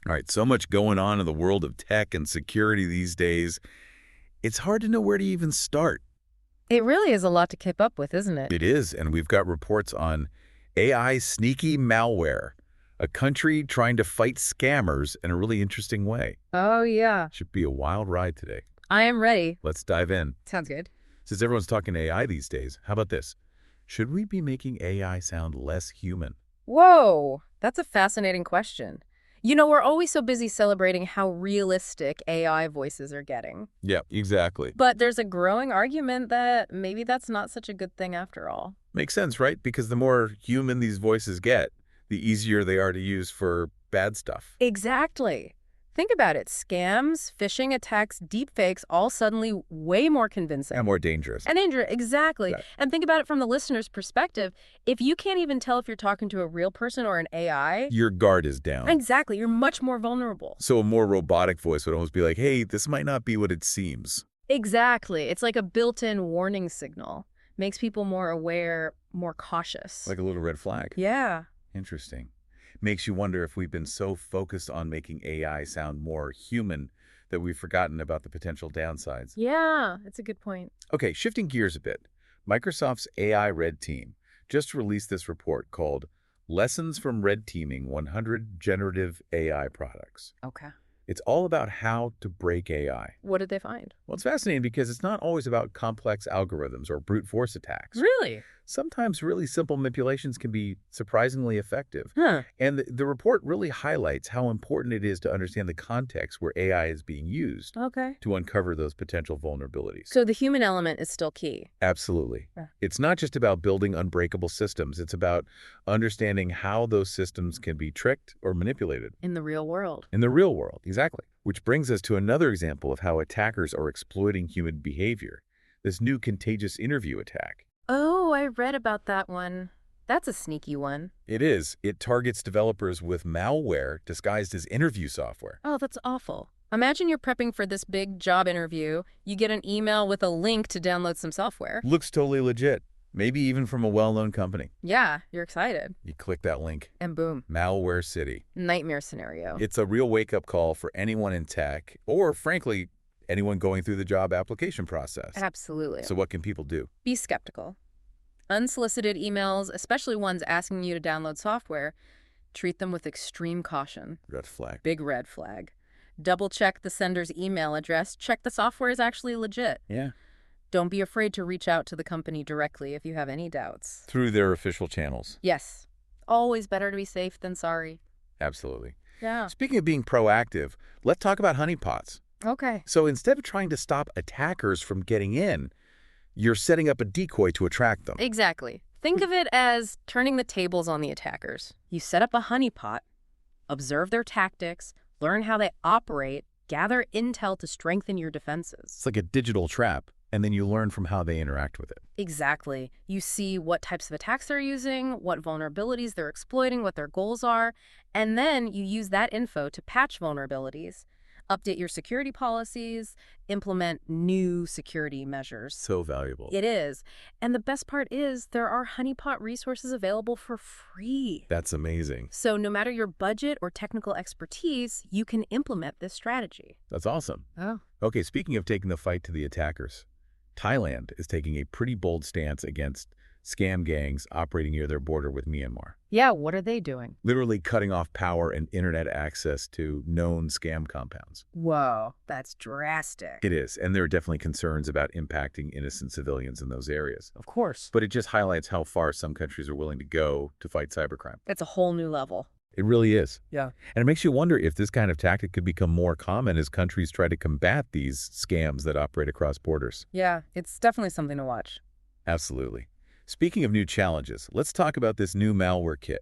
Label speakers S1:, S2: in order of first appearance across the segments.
S1: All right, so much going on in the world of tech and security these days. It's hard to know where to even start.
S2: It really is a lot to keep up with, isn't it?
S1: It is, and we've got reports on AI sneaky malware, a country trying to fight scammers in a really interesting way.
S2: Oh, yeah.
S1: Should be a wild ride today.
S2: I am ready.
S1: Let's dive in.
S2: Sounds good.
S1: Since everyone's talking AI these days, how about this? Should we be making AI sound less human?
S2: Whoa, that's a fascinating question. We're always so busy celebrating how realistic AI voices are getting.
S1: Yeah, exactly.
S2: But there's a growing argument that maybe that's not such a good thing after all.
S1: Makes sense, right? Because the more human these voices get, the easier they are to use for bad stuff.
S2: Exactly. Think about it. Scams, phishing attacks, deepfakes, all suddenly way more convincing.
S1: And more dangerous.
S2: And dangerous, exactly.
S1: Right.
S2: And think about it from the listener's perspective. If you can't even tell if you're talking to a real person or an AI,
S1: Your guard is down.
S2: exactly, you're much more vulnerable.
S1: So a more robotic voice would almost be like, hey, this might not be what it seems.
S2: Exactly. It's like a built-in warning signal. Makes people more aware, more cautious.
S1: Like a little red flag.
S2: Yeah.
S1: Interesting. Makes you wonder if we've been so focused on making AI sound more human that we've forgotten about the potential downsides.
S2: Yeah, it's a good point.
S1: Okay, shifting gears a bit. Microsoft's AI Red Team just released this report called Lessons from Red Teaming 100 Generative AI Products.
S2: Okay.
S1: It's all about how to break AI.
S2: What did they find?
S1: Well, it's fascinating because it's not always about complex algorithms or brute force attacks.
S2: Really?
S1: Sometimes really simple manipulations can be surprisingly effective.
S2: Huh.
S1: And the report really highlights how important it is to understand the context where AI is being used
S2: Okay.
S1: to uncover those potential vulnerabilities.
S2: So the human element is still key.
S1: Absolutely.
S2: Yeah.
S1: It's not just about building unbreakable systems. It's about understanding how those systems can be tricked or manipulated.
S2: In the real world.
S1: In the real world, exactly. Which brings us to another example of how attackers are exploiting human behavior. This new contagious interview attack.
S2: Oh, I read about that one. That's a sneaky one.
S1: It is. It targets developers with malware disguised as interview software.
S2: Oh, that's awful. Imagine you're prepping for this big job interview. You get an email with a link to download some software.
S1: Looks totally legit. Maybe even from a well-known company.
S2: Yeah, you're excited.
S1: You click that link.
S2: And boom,
S1: Malware City.
S2: nightmare scenario.
S1: It's a real wake-up call for anyone in tech, or frankly, anyone going through the job application process.
S2: Absolutely.
S1: So what can people do?
S2: Be skeptical. Unsolicited emails, especially ones asking you to download software, treat them with extreme caution.
S1: Red flag.
S2: Big red flag. Double check the sender's email address. Check the software is actually legit.
S1: Yeah.
S2: Don't be afraid to reach out to the company directly if you have any doubts.
S1: Through their official channels.
S2: Yes. Always better to be safe than sorry.
S1: Absolutely.
S2: Yeah.
S1: Speaking of being proactive, let's talk about honeypots.
S2: Okay.
S1: So instead of trying to stop attackers from getting in, you're setting up a decoy to attract them.
S2: Exactly. Think of it as turning the tables on the attackers. You set up a honeypot, observe their tactics, learn how they operate, gather intel to strengthen your defenses.
S1: It's like a digital trap, and then you learn from how they interact with it.
S2: Exactly. You see what types of attacks they're using, what vulnerabilities they're exploiting, what their goals are, and then you use that info to patch vulnerabilities, update your security policies, implement new security measures.
S1: So valuable.
S2: It is. And the best part is there are honeypot resources available for free.
S1: That's amazing.
S2: So no matter your budget or technical expertise, you can implement this strategy.
S1: That's awesome.
S2: Oh.
S1: Okay, speaking of taking the fight to the attackers, Thailand is taking a pretty bold stance against scam gangs operating near their border with Myanmar.
S2: Yeah, what are they doing?
S1: Literally cutting off power and internet access to known scam compounds.
S2: Whoa, that's drastic.
S1: It is, and there are definitely concerns about impacting innocent civilians in those areas.
S2: Of course.
S1: But it just highlights how far some countries are willing to go to fight cybercrime.
S2: It's a whole new level.
S1: It really is.
S2: Yeah.
S1: And it makes you wonder if this kind of tactic could become more common as countries try to combat these scams that operate across borders.
S2: Yeah, it's definitely something to watch.
S1: Absolutely. Speaking of new challenges, let's talk about this new malware kit,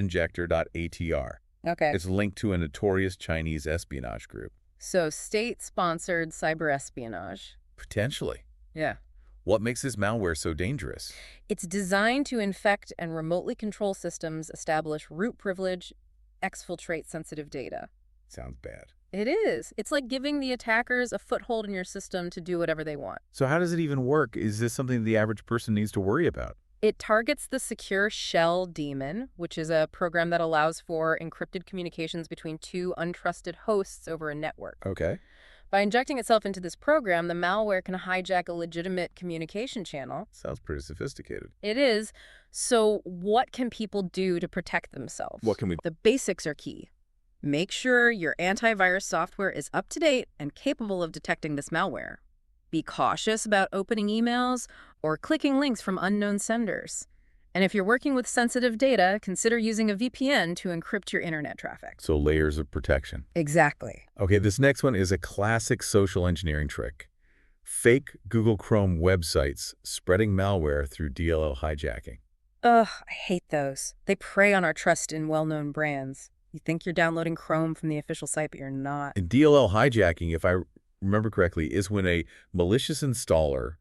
S1: elfestinjector.atr.
S2: Okay.
S1: It's linked to a notorious Chinese espionage group.
S2: So state-sponsored cyber espionage.
S1: Potentially.
S2: Yeah.
S1: What makes this malware so dangerous?
S2: It's designed to infect and remotely control systems, establish root privilege, exfiltrate sensitive data.
S1: Sounds bad.
S2: It is. It's like giving the attackers a foothold in your system to do whatever they want.
S1: So how does it even work? Is this something the average person needs to worry about?
S2: It targets the secure shell daemon, which is a program that allows for encrypted communications between two untrusted hosts over a network.
S1: Okay.
S2: By injecting itself into this program, the malware can hijack a legitimate communication channel.
S1: Sounds pretty sophisticated.
S2: It is. So what can people do to protect themselves?
S1: What can we...
S2: The basics are key. Make sure your antivirus software is up to date and capable of detecting this malware. Be cautious about opening emails or clicking links from unknown senders. And if you're working with sensitive data, consider using a VPN to encrypt your internet traffic.
S1: So layers of protection.
S2: Exactly.
S1: Okay, this next one is a classic social engineering trick. Fake Google Chrome websites spreading malware through DLL hijacking.
S2: Ugh, I hate those. They prey on our trust in well-known brands. You think you're downloading Chrome from the official site, but you're not.
S1: And DLL hijacking, if I remember correctly, is when a malicious installer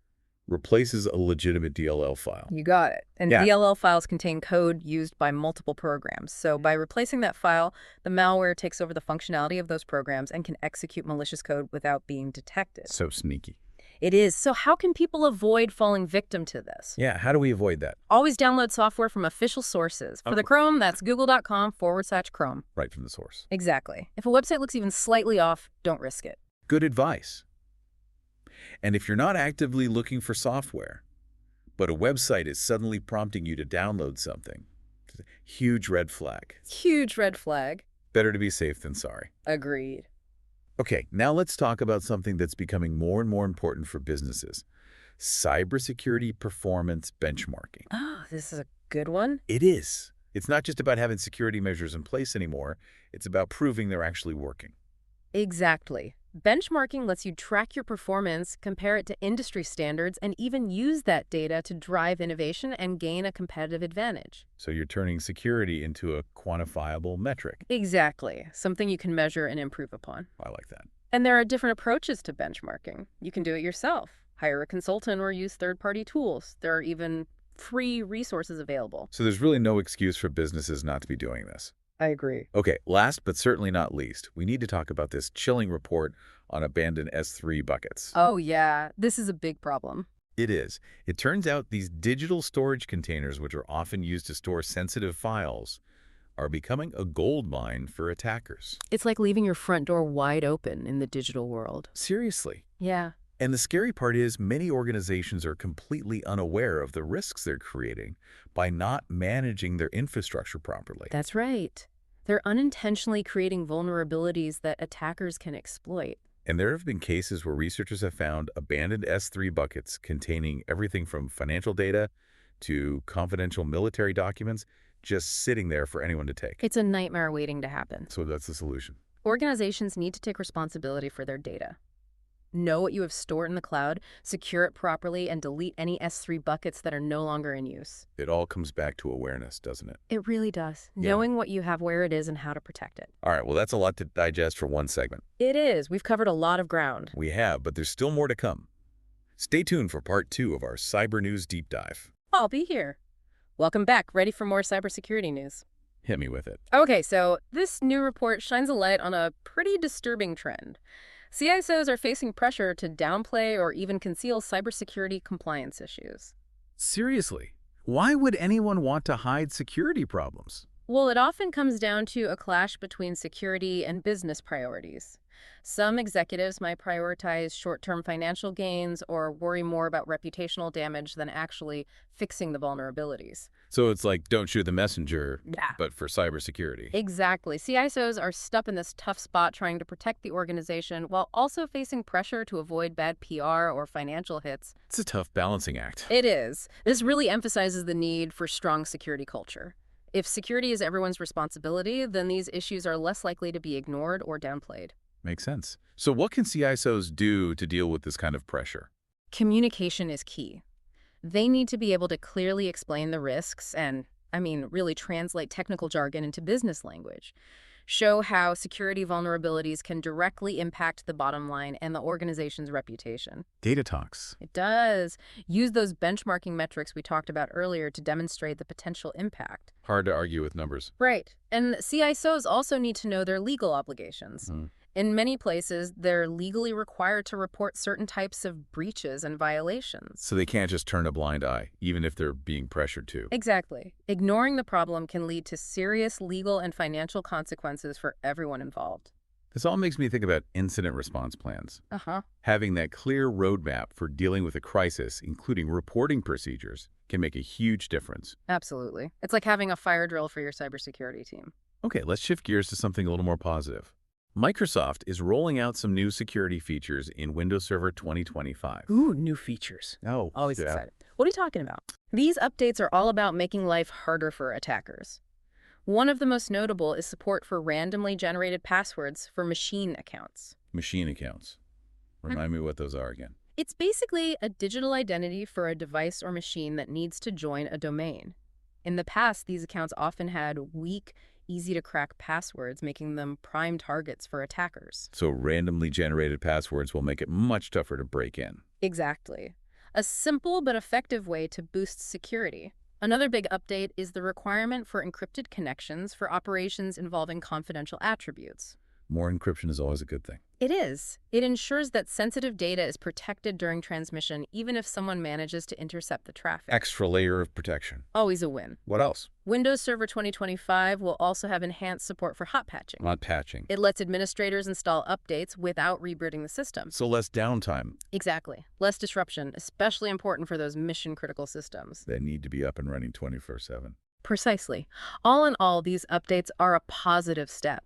S1: replaces a legitimate DLL file.
S2: You got it. And
S1: Yeah.
S2: DLL files contain code used by multiple programs. So by replacing that file, the malware takes over the functionality of those programs and can execute malicious code without being detected.
S1: So sneaky.
S2: It is. So how can people avoid falling victim to this?
S1: Yeah, how do we avoid that?
S2: Always download software from official sources. For the Chrome, that's google.com/Chrome.
S1: Right from the source.
S2: Exactly. If a website looks even slightly off, don't risk it.
S1: Good advice. And if you're not actively looking for software, but a website is suddenly prompting you to download something, huge red flag.
S2: Huge red flag.
S1: Better to be safe than sorry.
S2: Agreed.
S1: Okay, now let's talk about something that's becoming more and more important for businesses. Cybersecurity performance benchmarking.
S2: Oh, this is a good one.
S1: It is. It's not just about having security measures in place anymore. It's about proving they're actually working.
S2: Exactly. Benchmarking lets you track your performance, compare it to industry standards, and even use that data to drive innovation and gain a competitive advantage.
S1: So you're turning security into a quantifiable metric.
S2: Exactly. Something you can measure and improve upon.
S1: I like that.
S2: And there are different approaches to benchmarking. You can do it yourself, hire a consultant, or use third-party tools. There are even free resources available.
S1: So there's really no excuse for businesses not to be doing this.
S2: I agree.
S1: Okay, last but certainly not least, we need to talk about this chilling report on abandoned S3 buckets.
S2: Oh, yeah. This is a big problem.
S1: It is. It turns out these digital storage containers, which are often used to store sensitive files, are becoming a goldmine for attackers.
S2: It's like leaving your front door wide open in the digital world.
S1: Seriously.
S2: Yeah.
S1: And the scary part is many organizations are completely unaware of the risks they're creating by not managing their infrastructure properly.
S2: That's right. They're unintentionally creating vulnerabilities that attackers can exploit.
S1: And there have been cases where researchers have found abandoned S3 buckets containing everything from financial data to confidential military documents just sitting there for anyone to take.
S2: It's a nightmare waiting to happen.
S1: So that's the solution.
S2: Organizations need to take responsibility for their data. Know what you have stored in the cloud, secure it properly, and delete any S3 buckets that are no longer in use.
S1: It all comes back to awareness, doesn't it?
S2: It really does.
S1: Yeah.
S2: Knowing what you have, where it is, and how to protect it.
S1: All right, well, that's a lot to digest for one segment.
S2: It is. We've covered a lot of ground.
S1: We have, but there's still more to come. Stay tuned for part 2 of our Cyber News Deep Dive.
S2: I'll be here. Welcome back. Ready for more cybersecurity news?
S1: Hit me with it.
S2: Okay, so this new report shines a light on a pretty disturbing trend. CISOs are facing pressure to downplay or even conceal cybersecurity compliance issues.
S1: Seriously, why would anyone want to hide security problems?
S2: Well, it often comes down to a clash between security and business priorities. Some executives might prioritize short-term financial gains or worry more about reputational damage than actually fixing the vulnerabilities.
S1: So it's like, don't shoot the messenger,
S2: Yeah.
S1: but for cybersecurity.
S2: Exactly. CISOs are stuck in this tough spot trying to protect the organization while also facing pressure to avoid bad PR or financial hits.
S1: It's a tough balancing act.
S2: It is. This really emphasizes the need for strong security culture. If security is everyone's responsibility, then these issues are less likely to be ignored or downplayed.
S1: Makes sense. So what can CISOs do to deal with this kind of pressure?
S2: Communication is key. They need to be able to clearly explain the risks and, really translate technical jargon into business language. Show how security vulnerabilities can directly impact the bottom line and the organization's reputation.
S1: Data talks.
S2: It does. Use those benchmarking metrics we talked about earlier to demonstrate the potential impact.
S1: Hard to argue with numbers.
S2: Right. And CISOs also need to know their legal obligations. In many places, they're legally required to report certain types of breaches and violations.
S1: So they can't just turn a blind eye, even if they're being pressured to.
S2: Exactly. Ignoring the problem can lead to serious legal and financial consequences for everyone involved.
S1: This all makes me think about incident response plans.
S2: Uh-huh.
S1: Having that clear roadmap for dealing with a crisis, including reporting procedures, can make a huge difference.
S2: Absolutely. It's like having a fire drill for your cybersecurity team.
S1: Okay, let's shift gears to something a little more positive. Microsoft is rolling out some new security features in Windows Server 2025.
S2: Ooh, new features.
S1: Oh,
S2: Always
S1: yeah.
S2: excited. What are you talking about? These updates are all about making life harder for attackers. One of the most notable is support for randomly generated passwords for machine accounts.
S1: Machine accounts. Remind me what those are again.
S2: It's basically a digital identity for a device or machine that needs to join a domain. In the past, these accounts often had weak, easy-to-crack passwords, making them prime targets for attackers.
S1: So randomly generated passwords will make it much tougher to break in.
S2: Exactly. A simple but effective way to boost security. Another big update is the requirement for encrypted connections for operations involving confidential attributes.
S1: More encryption is always a good thing.
S2: It is. It ensures that sensitive data is protected during transmission, even if someone manages to intercept the traffic.
S1: Extra layer of protection.
S2: Always a win.
S1: What else?
S2: Windows Server 2025 will also have enhanced support for hot patching.
S1: Not patching.
S2: It lets administrators install updates without rebooting the system.
S1: So less downtime.
S2: Exactly. Less disruption, especially important for those mission-critical systems.
S1: That need to be up and running 24/7.
S2: Precisely. All in all, these updates are a positive step.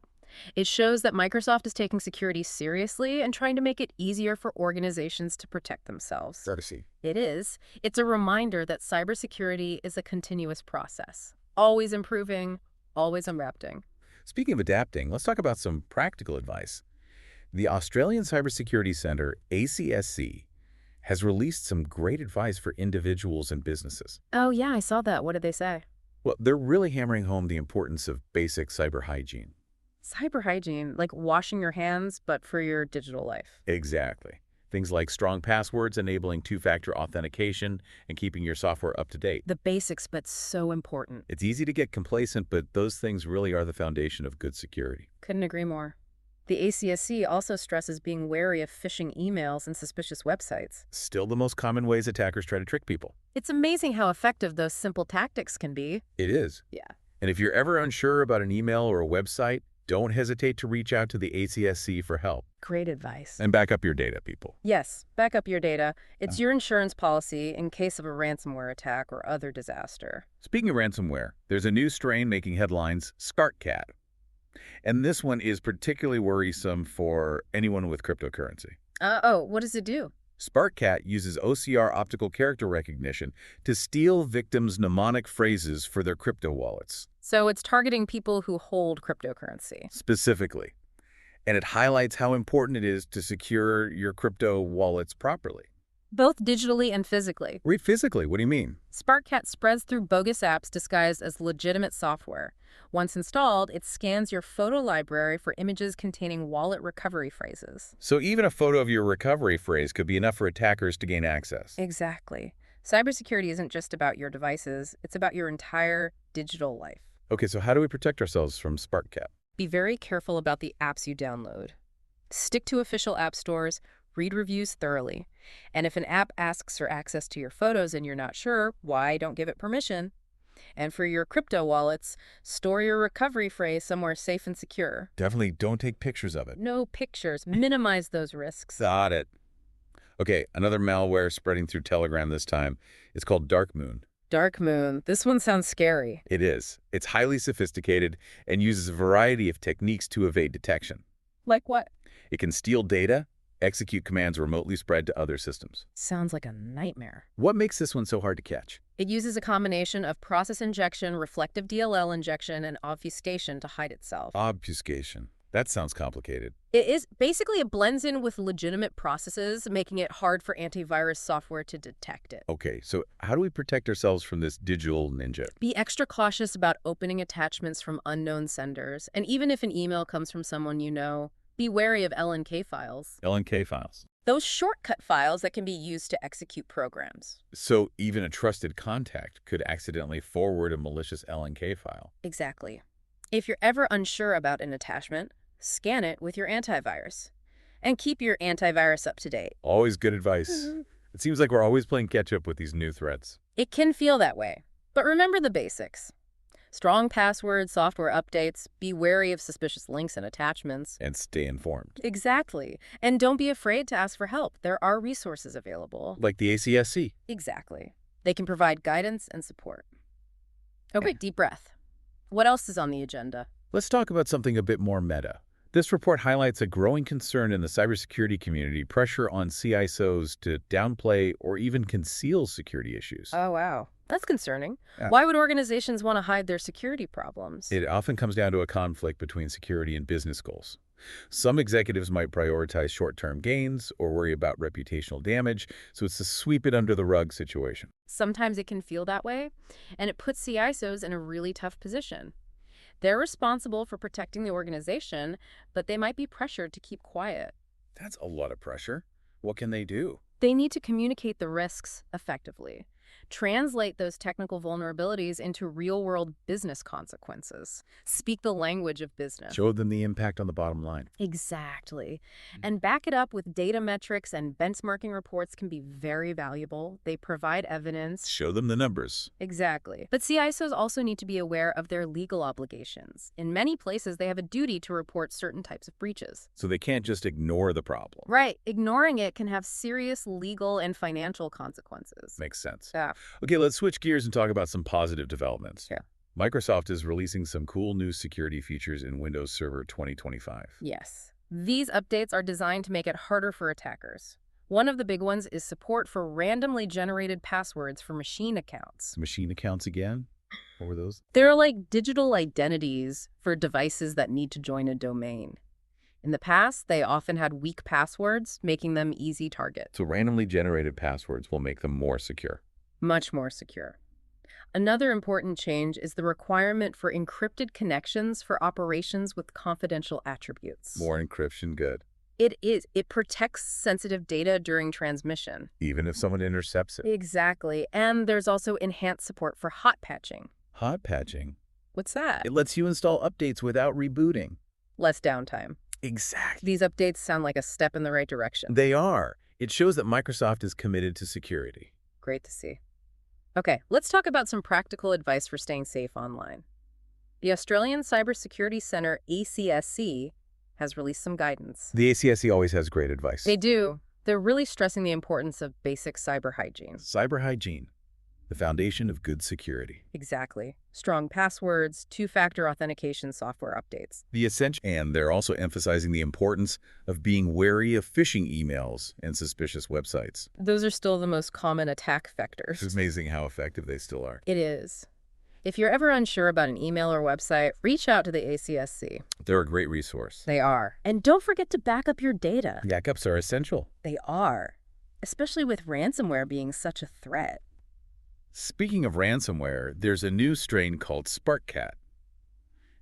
S2: It shows that Microsoft is taking security seriously and trying to make it easier for organizations to protect themselves.
S1: Courtesy.
S2: It is. It's a reminder that cybersecurity is a continuous process. Always improving, always adapting.
S1: Speaking of adapting, let's talk about some practical advice. The Australian Cybersecurity Centre, ACSC, has released some great advice for individuals and businesses.
S2: Oh, yeah, I saw that. What did they say?
S1: Well, they're really hammering home the importance of basic cyber hygiene.
S2: Cyber hygiene, like washing your hands, but for your digital life.
S1: Exactly. Things like strong passwords, enabling two-factor authentication, and keeping your software up to date.
S2: The basics, but so important.
S1: It's easy to get complacent, but those things really are the foundation of good security.
S2: Couldn't agree more. The ACSC also stresses being wary of phishing emails and suspicious websites.
S1: Still the most common ways attackers try to trick people.
S2: It's amazing how effective those simple tactics can be.
S1: It is.
S2: Yeah.
S1: And if you're ever unsure about an email or a website, don't hesitate to reach out to the ACSC for help.
S2: Great advice.
S1: And back up your data, people.
S2: Yes, back up your data. It's your insurance policy in case of a ransomware attack or other disaster.
S1: Speaking of ransomware, there's a new strain making headlines, ScartCat. And this one is particularly worrisome for anyone with cryptocurrency.
S2: What does it do?
S1: SparkCat uses OCR optical character recognition to steal victims' mnemonic phrases for their crypto wallets.
S2: So it's targeting people who hold cryptocurrency.
S1: Specifically. And it highlights how important it is to secure your crypto wallets properly.
S2: Both digitally and physically.
S1: Wait, physically, what do you mean?
S2: SparkCat spreads through bogus apps disguised as legitimate software. Once installed, it scans your photo library for images containing wallet recovery phrases.
S1: So even a photo of your recovery phrase could be enough for attackers to gain access.
S2: Exactly. Cybersecurity isn't just about your devices, it's about your entire digital life.
S1: Okay, so how do we protect ourselves from SparkCat?
S2: Be very careful about the apps you download. Stick to official app stores, read reviews thoroughly. And if an app asks for access to your photos and you're not sure, why don't give it permission? And for your crypto wallets, store your recovery phrase somewhere safe and secure.
S1: Definitely don't take pictures of it.
S2: No pictures. Minimize those risks.
S1: Got it. Okay, another malware spreading through Telegram this time. It's called Dark Moon.
S2: Dark Moon. This one sounds scary.
S1: It is. It's highly sophisticated and uses a variety of techniques to evade detection.
S2: Like what?
S1: It can steal data, execute commands remotely spread to other systems.
S2: Sounds like a nightmare.
S1: What makes this one so hard to catch?
S2: It uses a combination of process injection, reflective DLL injection, and obfuscation to hide itself.
S1: Obfuscation. That sounds complicated.
S2: It blends in with legitimate processes, making it hard for antivirus software to detect it.
S1: Okay, so how do we protect ourselves from this digital ninja?
S2: Be extra cautious about opening attachments from unknown senders, and even if an email comes from someone you know, be wary of LNK files.
S1: LNK files.
S2: Those shortcut files that can be used to execute programs.
S1: So even a trusted contact could accidentally forward a malicious LNK file.
S2: Exactly. If you're ever unsure about an attachment, Scan it with your antivirus. And keep your antivirus up to date.
S1: Always good advice. It seems like we're always playing catch-up with these new threats.
S2: It can feel that way. But remember the basics. Strong passwords, software updates, be wary of suspicious links and attachments.
S1: And stay informed.
S2: Exactly. And don't be afraid to ask for help. There are resources available.
S1: Like the ACSC.
S2: Exactly. They can provide guidance and support. Okay, deep breath. What else is on the agenda?
S1: Let's talk about something a bit more meta. This report highlights a growing concern in the cybersecurity community, pressure on CISOs to downplay or even conceal security issues.
S2: Oh, wow. That's concerning.
S1: Yeah.
S2: Why would organizations want to hide their security problems?
S1: It often comes down to a conflict between security and business goals. Some executives might prioritize short-term gains or worry about reputational damage, so it's a sweep it under the rug situation.
S2: Sometimes it can feel that way, and it puts CISOs in a really tough position. They're responsible for protecting the organization, but they might be pressured to keep quiet.
S1: That's a lot of pressure. What can they do?
S2: They need to communicate the risks effectively, translate those technical vulnerabilities into real-world business consequences, speak the language of business.
S1: Show them the impact on the bottom line.
S2: Exactly. And back it up with data metrics and benchmarking reports can be very valuable. They provide evidence.
S1: Show them the numbers.
S2: Exactly. But CISOs also need to be aware of their legal obligations. In many places, they have a duty to report certain types of breaches.
S1: So they can't just ignore the problem.
S2: Right. Ignoring it can have serious legal and financial consequences.
S1: Makes sense.
S2: Yeah.
S1: Okay, let's switch gears and talk about some positive developments.
S2: Yeah.
S1: Microsoft is releasing some cool new security features in Windows Server 2025.
S2: Yes. These updates are designed to make it harder for attackers. One of the big ones is support for randomly generated passwords for machine accounts.
S1: Machine accounts again? What were those?
S2: They're like digital identities for devices that need to join a domain. In the past, they often had weak passwords, making them easy targets.
S1: So randomly generated passwords will make them more secure.
S2: Much more secure. Another important change is the requirement for encrypted connections for operations with confidential attributes.
S1: More encryption, good.
S2: It is. It protects sensitive data during transmission.
S1: Even if someone intercepts it.
S2: Exactly. And there's also enhanced support for hot patching.
S1: Hot patching.
S2: What's that?
S1: It lets you install updates without rebooting.
S2: Less downtime.
S1: Exactly.
S2: These updates sound like a step in the right direction.
S1: They are. It shows that Microsoft is committed to security.
S2: Great to see. Okay, let's talk about some practical advice for staying safe online. The Australian Cybersecurity Centre, ACSC, has released some guidance.
S1: The ACSC always has great advice.
S2: They do. They're really stressing the importance of basic cyber hygiene.
S1: Cyber hygiene, the foundation of good security.
S2: Exactly. Strong passwords, two-factor authentication software updates.
S1: The essential, and they're also emphasizing the importance of being wary of phishing emails and suspicious websites.
S2: Those are still the most common attack vectors.
S1: It's amazing how effective they still are.
S2: It is. If you're ever unsure about an email or website, reach out to the ACSC.
S1: They're a great resource.
S2: They are. And don't forget to back up your data.
S1: Backups are essential.
S2: They are. Especially with ransomware being such a threat.
S1: Speaking of ransomware, there's a new strain called SparkCat.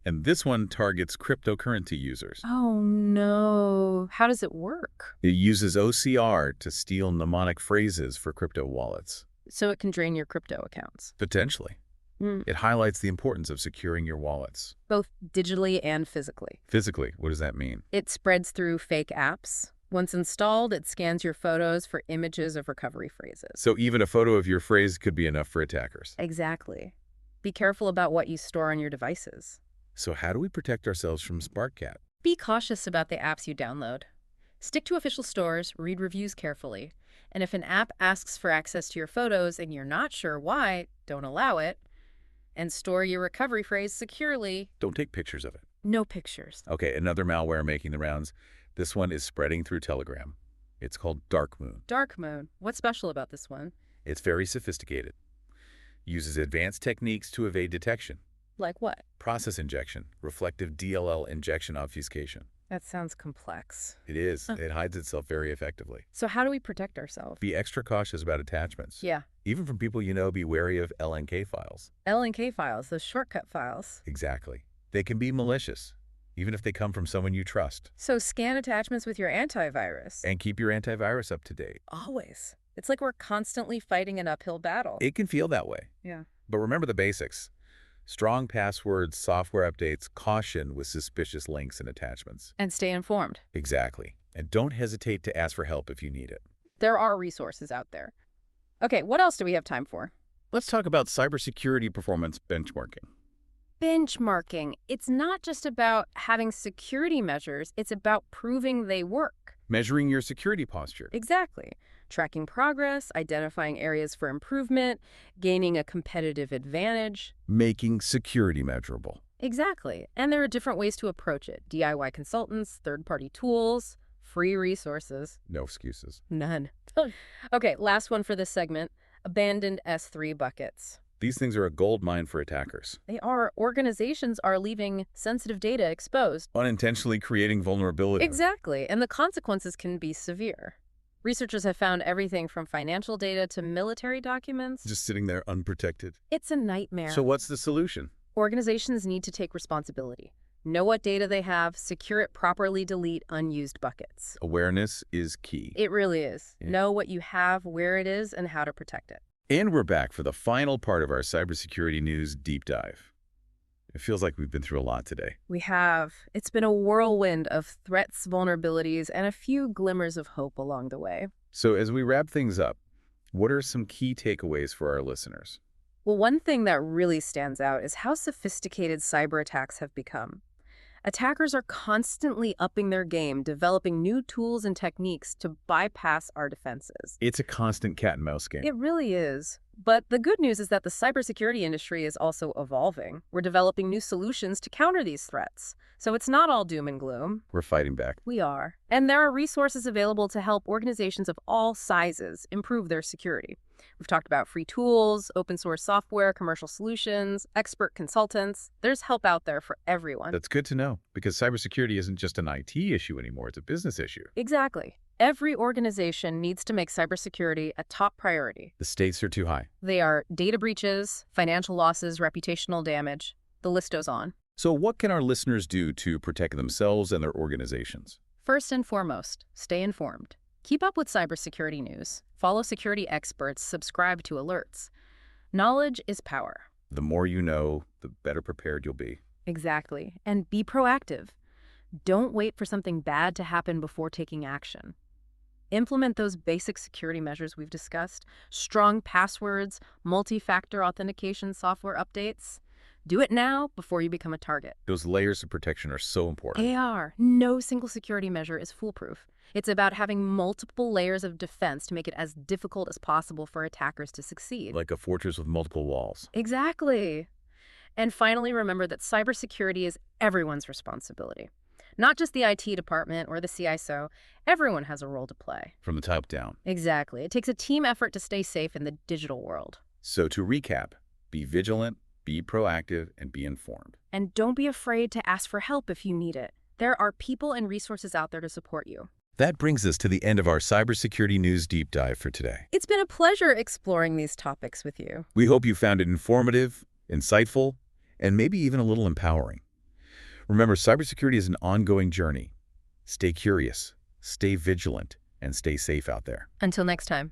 S1: And this one targets cryptocurrency users.
S2: Oh no. How does it work?
S1: It uses OCR to steal mnemonic phrases for crypto wallets.
S2: So it can drain your crypto accounts.
S1: Potentially. It highlights the importance of securing your wallets.
S2: Both digitally and physically.
S1: Physically, what does that mean?
S2: It spreads through fake apps. Once installed, it scans your photos for images of recovery phrases.
S1: So even a photo of your phrase could be enough for attackers.
S2: Exactly. Be careful about what you store on your devices.
S1: So how do we protect ourselves from SparkCat?
S2: Be cautious about the apps you download. Stick to official stores, read reviews carefully. And if an app asks for access to your photos and you're not sure why, don't allow it. And store your recovery phrase securely.
S1: Don't take pictures of it.
S2: No pictures.
S1: Okay, another malware making the rounds. This one is spreading through Telegram. It's called Darkmoon.
S2: Darkmoon. What's special about this one?
S1: It's very sophisticated. Uses advanced techniques to evade detection.
S2: Like what?
S1: Process injection, reflective DLL injection obfuscation.
S2: That sounds complex.
S1: It is. It hides itself very effectively.
S2: So how do we protect ourselves?
S1: Be extra cautious about attachments.
S2: Yeah.
S1: Even from people you know, be wary of LNK files.
S2: LNK files, those shortcut files.
S1: Exactly. They can be malicious, even if they come from someone you trust.
S2: So scan attachments with your antivirus.
S1: And keep your antivirus up to date.
S2: Always. It's like we're constantly fighting an uphill battle.
S1: It can feel that way.
S2: Yeah.
S1: But remember the basics. Strong passwords, software updates, caution with suspicious links and attachments.
S2: And stay informed.
S1: Exactly. And don't hesitate to ask for help if you need it.
S2: There are resources out there. Okay, what else do we have time for?
S1: Let's talk about cybersecurity performance benchmarking.
S2: Benchmarking. It's not just about having security measures, it's about proving they work.
S1: Measuring your security posture.
S2: Exactly. Tracking progress, identifying areas for improvement, gaining a competitive advantage.
S1: Making security measurable.
S2: Exactly. And there are different ways to approach it. DIY consultants, third-party tools, free resources.
S1: No excuses.
S2: None. Okay, last one for this segment. Abandoned S3 buckets.
S1: These things are a gold mine for attackers.
S2: They are. Organizations are leaving sensitive data exposed.
S1: Unintentionally creating vulnerabilities.
S2: Exactly. And the consequences can be severe. Researchers have found everything from financial data to military documents.
S1: Just sitting there unprotected.
S2: It's a nightmare.
S1: So what's the solution?
S2: Organizations need to take responsibility. Know what data they have, secure it properly, delete unused buckets.
S1: Awareness is key.
S2: It really is.
S1: Yeah.
S2: Know what you have, where it is, and how to protect it.
S1: And we're back for the final part of our cybersecurity news deep dive. It feels like we've been through a lot today.
S2: We have. It's been a whirlwind of threats, vulnerabilities, and a few glimmers of hope along the way.
S1: So as we wrap things up, what are some key takeaways for our listeners?
S2: Well, one thing that really stands out is how sophisticated cyber attacks have become. Attackers are constantly upping their game, developing new tools and techniques to bypass our defenses.
S1: It's a constant cat and mouse game.
S2: It really is. But the good news is that the cybersecurity industry is also evolving. We're developing new solutions to counter these threats. So it's not all doom and gloom.
S1: We're fighting back.
S2: We are. And there are resources available to help organizations of all sizes improve their security. We've talked about free tools, open source software, commercial solutions, expert consultants. There's help out there for everyone.
S1: That's good to know, because cybersecurity isn't just an IT issue anymore, it's a business issue.
S2: Exactly. Every organization needs to make cybersecurity a top priority.
S1: The stakes are too high.
S2: They are data breaches, financial losses, reputational damage. The list goes on.
S1: So what can our listeners do to protect themselves and their organizations?
S2: First and foremost, stay informed. Keep up with cybersecurity news. Follow security experts. Subscribe to alerts. Knowledge is power.
S1: The more you know, the better prepared you'll be.
S2: Exactly. And be proactive. Don't wait for something bad to happen before taking action. Implement those basic security measures we've discussed. Strong passwords, multi-factor authentication software updates. Do it now before you become a target.
S1: Those layers of protection are so important.
S2: They are. No single security measure is foolproof. It's about having multiple layers of defense to make it as difficult as possible for attackers to succeed.
S1: Like a fortress with multiple walls.
S2: Exactly. And finally, remember that cybersecurity is everyone's responsibility. Not just the IT department or the CISO. Everyone has a role to play.
S1: From the top down.
S2: Exactly. It takes a team effort to stay safe in the digital world.
S1: So to recap, be vigilant, be proactive, and be informed.
S2: And don't be afraid to ask for help if you need it. There are people and resources out there to support you.
S1: That brings us to the end of our cybersecurity news deep dive for today.
S2: It's been a pleasure exploring these topics with you.
S1: We hope you found it informative, insightful, and maybe even a little empowering. Remember, cybersecurity is an ongoing journey. Stay curious, stay vigilant, and stay safe out there.
S2: Until next time.